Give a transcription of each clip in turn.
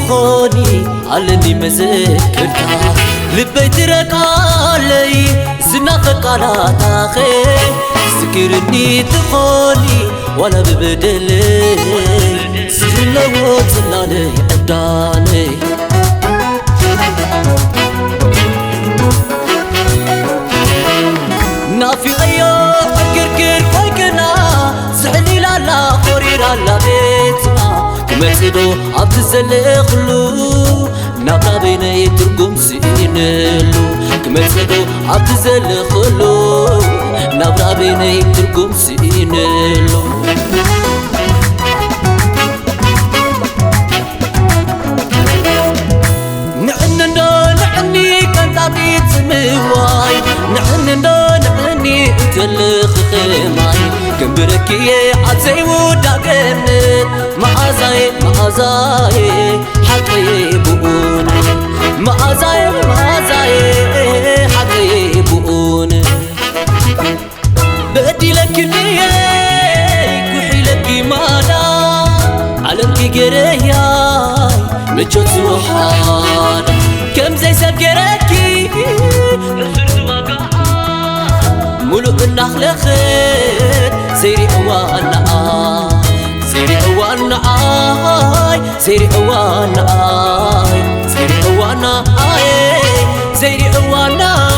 تخوني علني مذكرتا لبي تركالي زنافك على تاخي ذكرني تخوني ولا ببدلي سلو تلالي أداني نافي أيو كركر كويكنا زعلي لالا خوري لالا بيتنا كمسدو عبد الزلخلو نابا بيني ترقم سينلو كمسدو عبد الزلخلو نابا بيني ترقم سينلو نعني كان تعطيت سمواي نعني تلخ خيماي كمبركي عزي وداقنت معازاي حقي بقون معازاي حقي بقون بدي لك نية كوحي لك مالا علمك قرياي مجوت روحان كم زي سكركي ملوك النخل خير سيري أوانا سيري أوانا سيري أوانا سيري أوانا سيري أوانا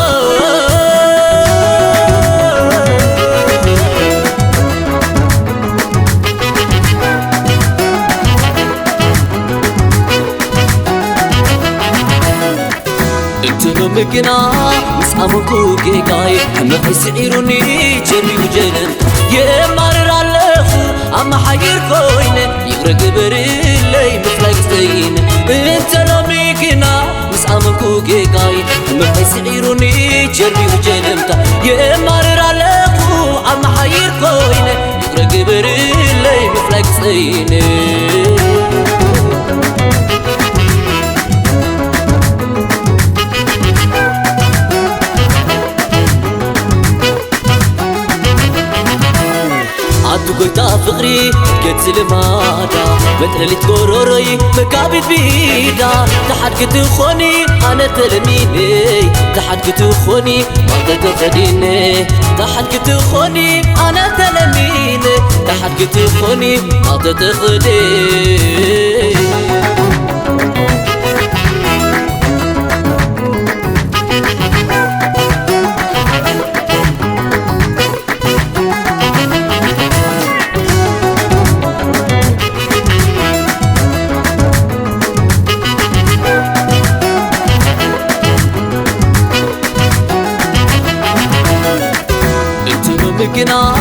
انتو مكنا مسامكو كيكاي هم يسعيروني جري وجنن يمرر اللخو اما حير كوين يغرق بريلي مثلك زين انتو مكنا مسامكو كيكاي هم يسعيروني جري وجنن يمرر اللخو اما حير كوين يغرق بريلي مثلك زين قلتا فقري كت المادا مثل تقرري مكابد بيدا تحت كتخوني انا تلميني تحت كتخوني ما تتخديني تحت كتخوني انا تلميني تحت كتخوني ما تتخديني مكنا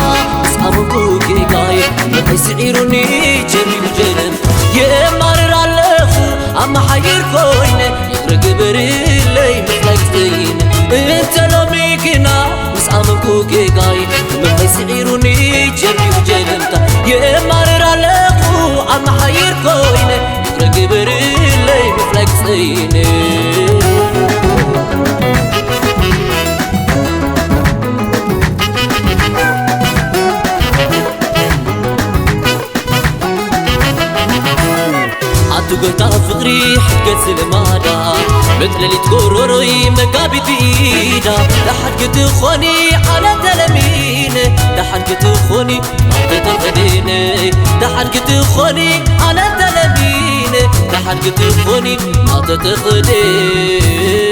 مسامكو كيكاي ما يسعيروني جري وجنن يمرر اللخو اما حير كوين يغرق بريلي مثلك زين انت لو مكنا مسامكو كيكاي ما يسعيروني جري وجنن يمرر اللخو اما حير كوين يغرق بريلي مثلك زين قلتا فقري حكت المادا مثل اللي تقرري مكابد بإيدا لحد كتخوني على تلميني لحد كتخوني ما تتخديني لحد كتخوني على تلميني لحد كتخوني ما تتخديني